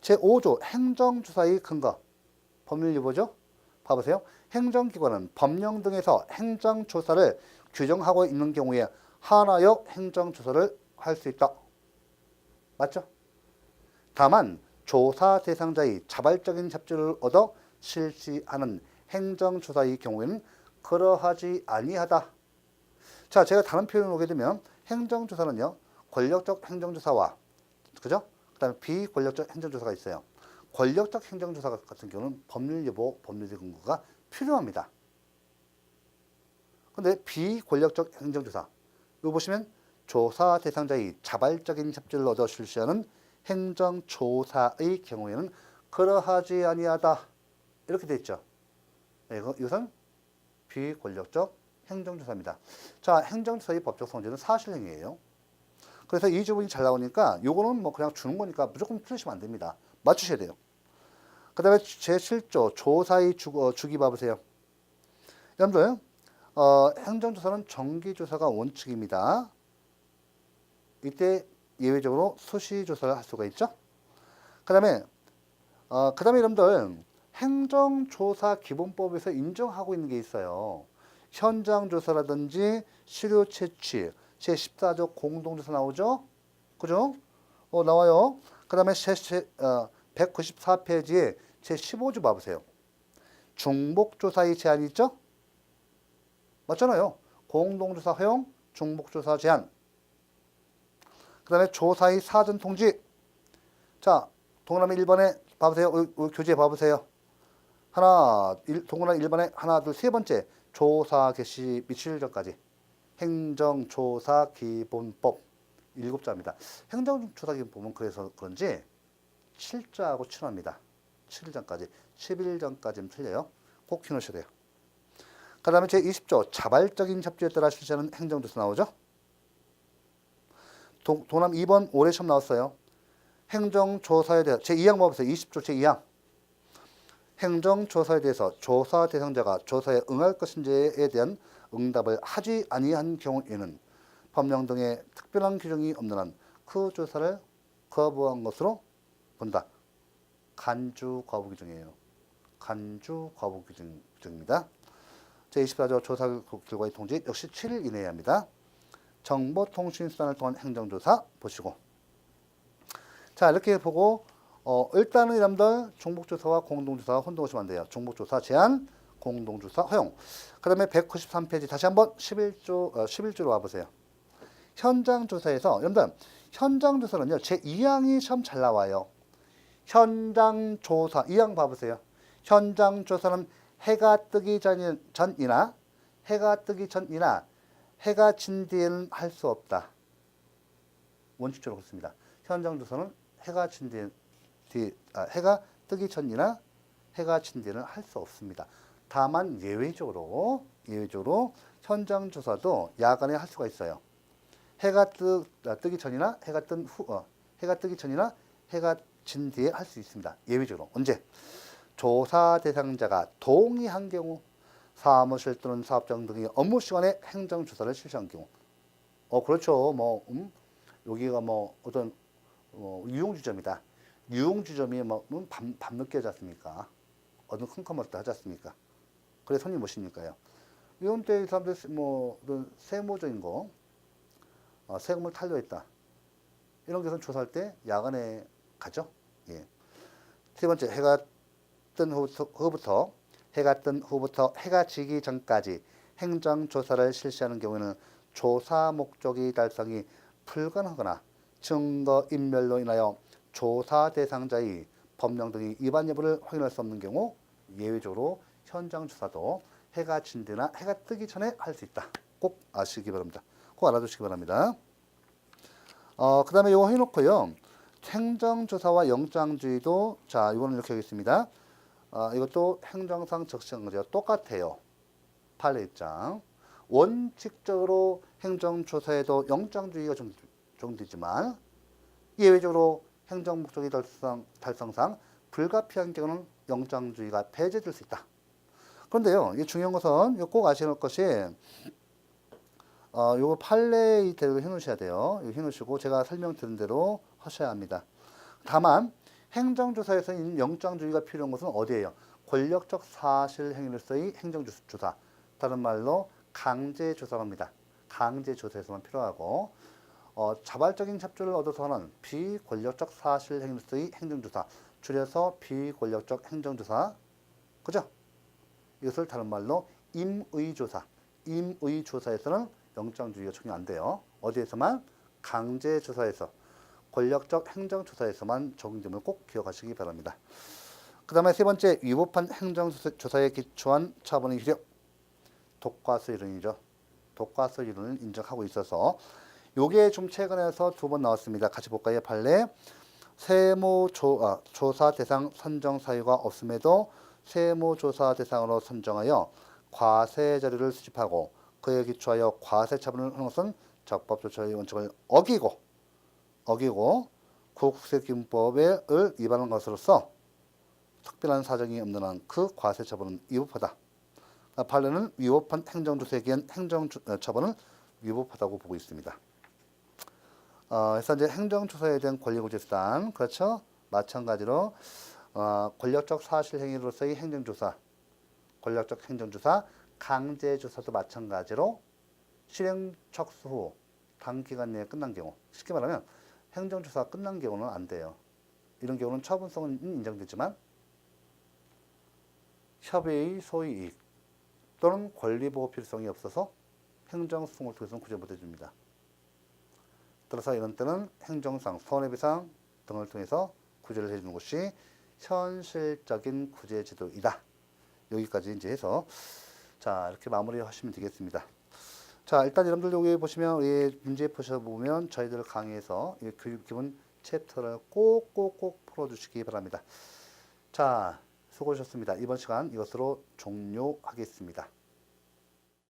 제5조 행정조사의 근거. 법률유보죠. 봐보세요. 행정기관은 법령 등에서 행정조사를 규정하고 있는 경우에 하나여 행정조사를 할 수 있다. 맞죠? 다만 조사 대상자의 자발적인 협조를 얻어 실시하는 행정조사의 경우에는 그러하지 아니하다. 자, 제가 다른 표현을 보게 되면 행정조사는요. 권력적 행정조사와 그죠? 그다음에 비권력적 행정조사가 있어요. 권력적 행정조사 같은 경우는 법률여부, 법률적 근거가 필요합니다. 근데 비권력적 행정조사 이거 보시면 조사 대상자의 자발적인 협조를 얻어 실시하는 행정조사의 경우에는 그러하지 아니하다. 이렇게 돼 있죠. 이것은 비권력적 행정조사입니다. 자, 행정조사의 법적 성질은 사실행위예요. 그래서 이 부분이 잘 나오니까 요거는 뭐 그냥 주는 거니까 무조건 틀리시면 안 됩니다. 맞추셔야 돼요. 그 다음에 제7조 조사의 주기 봐보세요. 여러분들 행정조사는 정기조사가 원칙입니다. 이때 예외적으로 수시조사를 할 수가 있죠. 그 다음에 여러분들 행정조사 기본법에서 인정하고 있는 게 있어요. 현장조사라든지 시료 채취, 제14조 공동조사 나오죠? 그죠? 나와요. 그 다음에 194페이지에 제15조 봐보세요. 중복조사의 제한이 있죠? 맞잖아요. 공동조사 허용, 중복조사 제한. 그 다음에 조사의 사전통지. 자, 동그라미 1번에 봐보세요. 교재 봐보세요. 동그라미 1번에 하나, 둘, 세 번째. 조사 개시 및 7일전까지. 행정조사 기본법 7자입니다. 행정조사 기본법은 그래서 그런지 7자하고 친합니다. 7일전까지. 11일전까지는 틀려요. 꼭 기놓으셔야 돼요. 그 다음에 제20조 자발적인 협조에 따라 실시하는 행정조사 나오죠. 동남 2번 올해 시험 나왔어요. 행정조사에 대해 제2항 봐보세요. 20조 제2항. 행정조사에 대해서 조사 대상자가 조사에 응할 것인지에 대한 응답을 하지 아니한 경우에는 법령 등의 특별한 규정이 없는 한 그 조사를 거부한 것으로 본다. 간주 거부 규정이에요. 간주 거부 규정입니다. 제24조 조사 결과의 통지 역시 7일 이내에 합니다. 정보통신수단을 통한 행정조사 보시고. 자, 이렇게 보고 일단은 여러분들 중복조사와 공동조사 혼동하시면 안 돼요. 중복조사 제한, 공동조사 허용. 그 다음에 193페이지 다시 한번 11조로 와보세요. 현장조사에서 여러분들 현장조사는요. 제2항이 시험 잘 나와요. 현장조사 2항 봐보세요. 현장조사는 해가 뜨기 전이나 해가 진 뒤에는 할 수 없다. 원칙적으로 그렇습니다. 현장조사는 해가 뜨기 전이나 해가 진 뒤에는 할 수 없습니다. 다만 예외적으로 현장조사도 야간에 할 수가 있어요. 해가 뜨기 전이나 해가 뜨기 전이나 해가 진 뒤에 할 수 있습니다. 예외적으로. 언제? 조사 대상자가 동의한 경우, 사무실 또는 사업장 등의 업무 시간에 행정조사를 실시한 경우. 그렇죠. 여기가 어떤 유흥주점이다. 유흥주점이 밤늦게 하지 않습니까? 어떤 컴컴할 때 하지 않습니까? 그래 손님 모시니까요. 이런 때 사람들 어떤 세무적인 거, 세금을 탈루했다. 이런 것은 조사할 때 야간에 가죠. 예. 세 번째, 해가 뜬 후부터 해가 지기 전까지 행정조사를 실시하는 경우에는 조사 목적의 달성이 불가능하거나 증거인멸로 인하여 조사 대상자의 법령 등의 위반 여부를 확인할 수 없는 경우 예외적으로 현장조사도 해가 진 뒤나 해가 뜨기 전에 할 수 있다. 꼭 아시기 바랍니다. 꼭 알아두시기 바랍니다. 그 다음에 이거 해놓고요. 행정조사와 영장주의도, 자, 이거는 이렇게 하겠습니다. 이것도 행정상 적시강제와 똑같아요. 판례 입장. 원칙적으로 행정조사에도 영장주의가 적용되지만 예외적으로 행정 목적의 달성상 불가피한 경우는 영장주의가 배제될 수 있다. 그런데요, 이 중요한 것은 꼭 아시는 것이 요 판례의 대로 해놓으셔야 돼요. 이거 해놓으시고 제가 설명드린 대로 하셔야 합니다. 다만 행정조사에서 영장주의가 필요한 것은 어디예요? 권력적 사실 행위로서의 행정조사. 다른 말로 강제조사입니다. 강제조사에서만 필요하고 자발적인 협조를 얻어서 하는 비권력적 사실 행위로서의 행정조사. 줄여서 비권력적 행정조사. 그죠? 이것을 다른 말로 임의조사. 임의조사에서는 영장주의가 적용 안 돼요. 어디에서만? 강제조사에서. 권력적 행정조사에서만 적용됨을 꼭 기억하시기 바랍니다. 그 다음에 세 번째, 위법한 행정조사에 기초한 처분의 효력. 독과수 이론이죠. 독과수 이론을 인정하고 있어서 요게 좀 최근에서 2번 나왔습니다. 같이 볼까요? 판례. 세무조사 대상 선정 사유가 없음에도 세무조사 대상으로 선정하여 과세 자료를 수집하고 그에 기초하여 과세 처분을 하는 것은 적법조처의 원칙을 어기고 국세기준법을 위반한 것으로서 특별한 사정이 없는 한 그 과세 처분은 위법하다. 판례는 위법한 행정조사에 기한 행정처분은 위법하다고 보고 있습니다. 그래서 이제 행정조사에 대한 권리구제수단, 그렇죠? 마찬가지로 권력적 사실행위로서의 행정조사, 권력적 행정조사, 강제조사도 마찬가지로 실행 척수 후 단기간 내에 끝난 경우, 쉽게 말하면 행정조사가 끝난 경우는 안 돼요. 이런 경우는 처분성은 인정되지만 협의의 소이익 또는 권리보호 필요성이 없어서 행정소송을 통해서는 구제 못해줍니다. 따라서 이런 때는 행정상, 손해배상 등을 통해서 구제를 해주는 것이 현실적인 구제제도이다. 여기까지 이제 해서 자 이렇게 마무리하시면 되겠습니다. 자 일단 여러분들 여기 보시면 우리 문제 보셔보면 저희들 강의에서 교육 기본 챕터를 꼭꼭꼭 풀어주시기 바랍니다. 자 수고하셨습니다. 이번 시간 이것으로 종료하겠습니다.